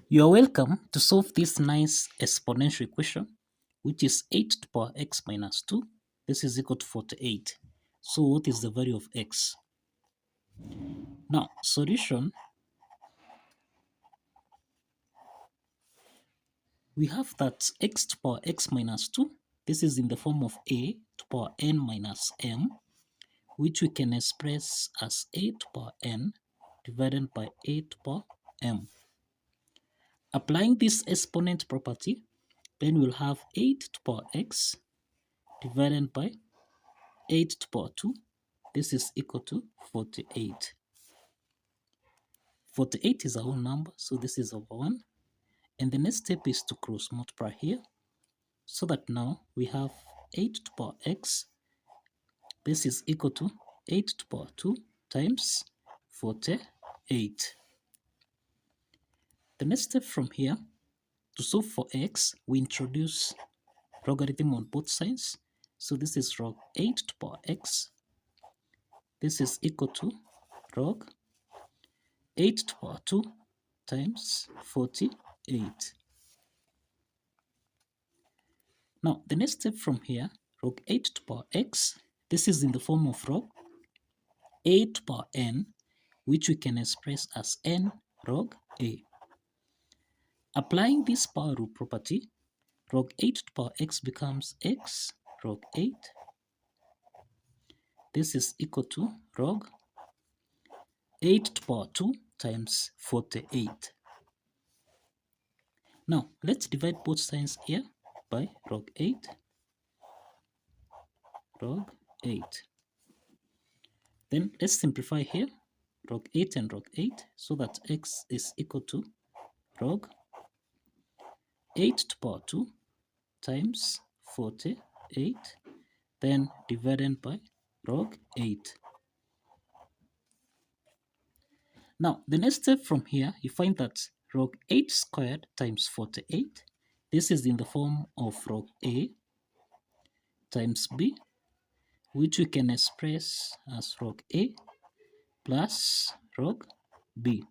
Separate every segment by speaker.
Speaker 1: You are welcome to solve this nice exponential equation, which is 8 to the power x minus 2. This is equal to 48. So what is the value of x? Now, solution, we have that x to the power x minus 2. This is in the form of a to the power n minus m, which we can express as a to the power n divided by a to the power m. Applying this exponent property, then we'll have 8 to the power x divided by 8 to the power 2. This is equal to 48. 48 is our whole number, so this is over 1. And the next step is to cross multiply here, so that now we have 8 to the power x. This is equal to 8 to the power 2 times 48. The next step from here, to solve for x, we introduce logarithm on both sides. So this is log 8 to the power x. This is equal to log 8 to the power 2 times 48. Now, the next step from here, log 8 to the power x, this is in the form of log 8 to the power n, which we can express as n log a. Applying this power rule property, log 8 to the power x becomes x log 8. This is equal to log 8 to the power 2 times 48. Now, let's divide both sides here by log 8. Log 8. Then let's simplify here, log 8 and log 8, so that x is equal to log 8 to the power 2 times 48, then divided by log 8. Now, the next step from here, you find that log 8 squared times 48, this is in the form of log a times b, which we can express as log a plus log b.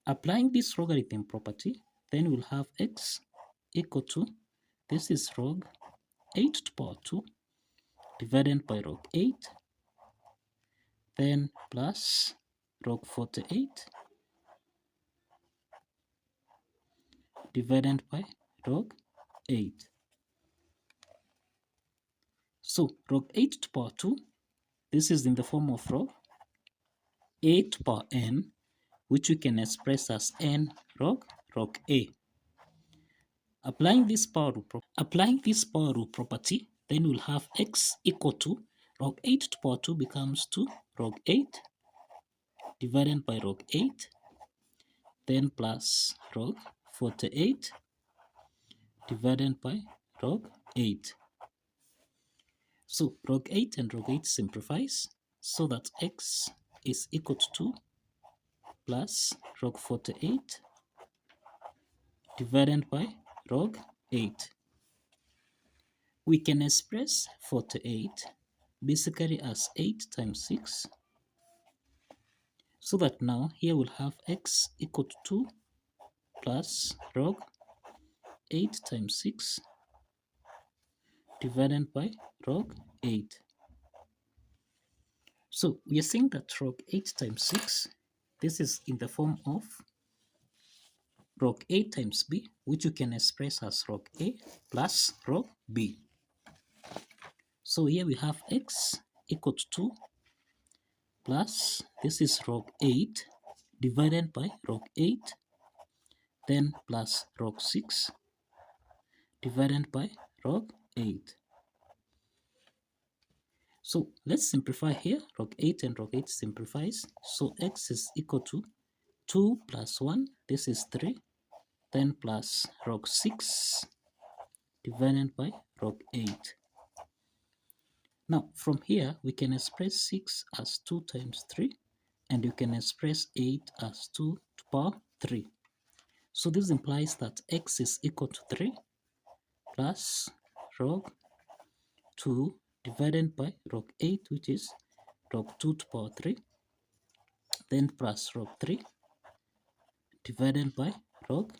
Speaker 1: Applying this logarithm property, then we'll have x equal to, this is log 8 to the power 2 divided by log 8, then plus log 48 divided by log 8. So log 8 to the power 2, this is in the form of log 8 to the power n, which we can express as n log a. Applying this power rule property, then we'll have x equal to log 8 to the power 2 becomes 2 log 8 divided by log 8, then plus log 48 divided by log 8. So log 8 and log 8 simplifies, so that x is equal to 2 plus log 48 divided by log 8. We can express 48 basically as 8 times 6, so that now here we'll have x equal to 2 plus log 8 times 6 divided by log 8. So we are saying that log 8 times 6, this is in the form of log a times b, which you can express as log a plus log b. So here we have x equal to 2 plus, this is log 8 divided by log 8, then plus log 6 divided by log 8. So let's simplify here. Log 8 and log 8 simplifies. So x is equal to 2 plus 1, this is 3, then plus log 6 divided by log 8. Now from here we can express 6 as 2 times 3, and you can express 8 as 2 to the power 3. So this implies that x is equal to 3 plus log 2 divided by log 8, which is log 2 to the power 3, then plus log 3 divided by log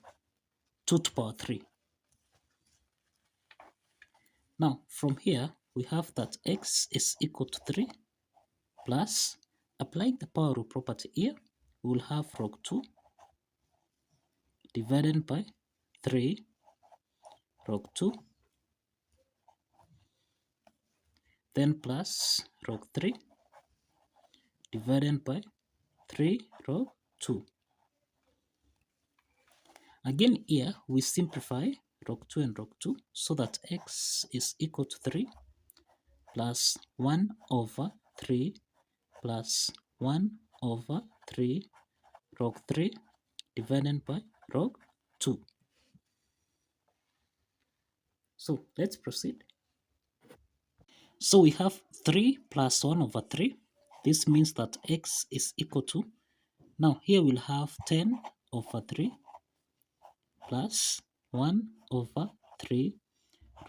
Speaker 1: 2 to the power 3. Now, from here, we have that x is equal to 3 plus, applying the power rule property here, we will have log 2 divided by 3 log 2, then plus log 3 divided by 3 log 2. Again here, we simplify log 2 and log 2 so that x is equal to 3 plus 1 over 3 plus 1 over 3 log 3 divided by log 2. So let's proceed. So we have 3 plus 1 over 3. This means that x is equal to, now here we'll have 10 over 3 plus 1 over 3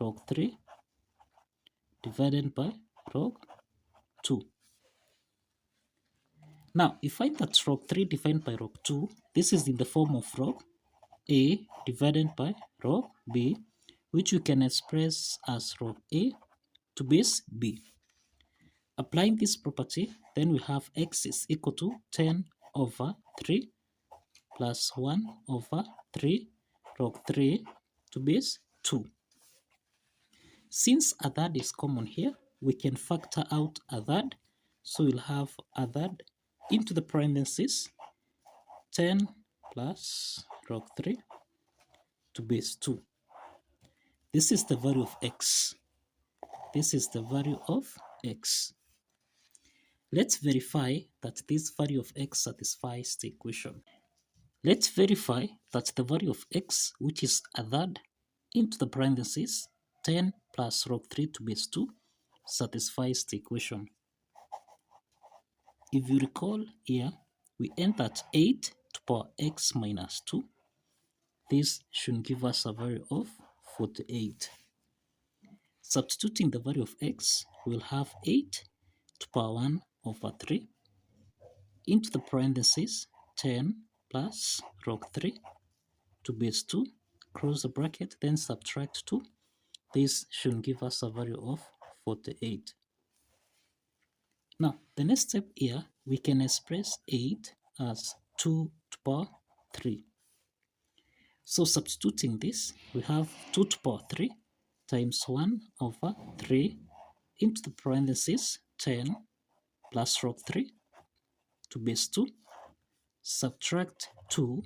Speaker 1: log 3 divided by log 2. Now, if I find that log 3 divided by log 2, this is in the form of log a divided by log b, which you can express as log a to base b. Applying this property, then we have x is equal to 10 over 3 plus 1 over 3 log 3 to base 2. Since a third is common here, we can factor out a third. So we'll have a third into the parentheses 10 plus log 3 to base 2. This is the value of x. This is the value of x. Let's verify that this value of x satisfies the equation. Let's verify that the value of x, which is a third into the parentheses 10 plus log 3 to base 2, satisfies the equation. If you recall here, we end at 8 to the power x minus 2. This should give us a value of 48. Substituting the value of x, we'll have 8 to the power 1 over 3 into the parentheses 10 plus log 3 to base 2, close the bracket, then subtract 2. This should give us a value of 48. Now, the next step here, we can express 8 as 2 to the power 3. So substituting this, we have 2 to the power 3 times 1 over 3 into the parentheses 10 plus log 3 to base 2, subtract 2.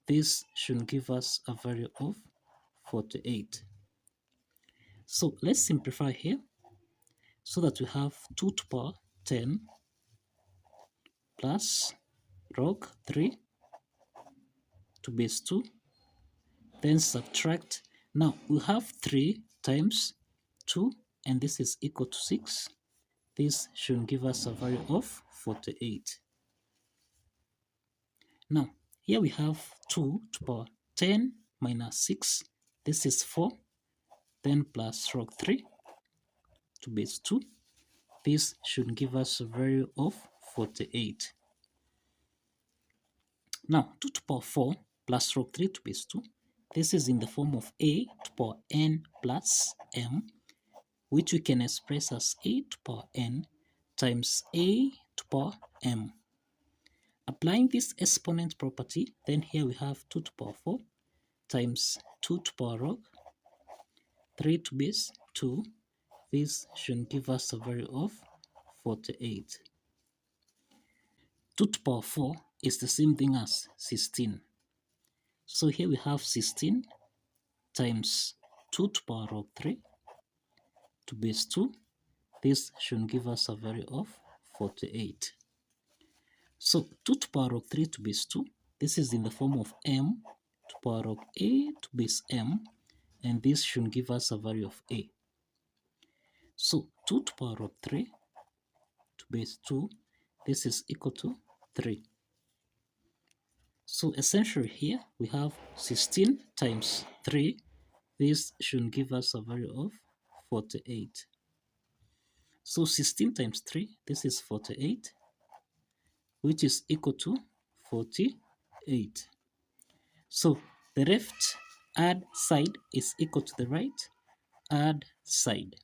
Speaker 1: This should give us a value of 48. So let's simplify here so that we have 2 to the power 10 plus log 3 to base 2, then subtract. Now we have 3 times 2, and this is equal to 6. This should give us a value of 48. Now, here we have 2 to the power 10 minus 6. This is 4. Then plus log 3 to base 2. This should give us a value of 48. Now, 2 to the power 4 plus log 3 to base 2. This is in the form of a to the power n plus m, which we can express as a to the power n times a to the power m. Applying this exponent property, then here we have 2 to the power 4 times 2 to the power log 3 to base 2. This should give us a value of 48. 2 to the power 4 is the same thing as 16. So here we have 16 times 2 to the power log 3 to base 2. This should give us a value of 48. So 2 to the power log 3 to base 2, this is in the form of m to the power log a to base m, and this should give us a value of a. So 2 to the power log 3 to base 2, this is equal to 3. So essentially here we have 16 times 3. This should give us a value of 48. So 16 times 3, this is 48, which is equal to 48. 8. So the left add side is equal to the right add side.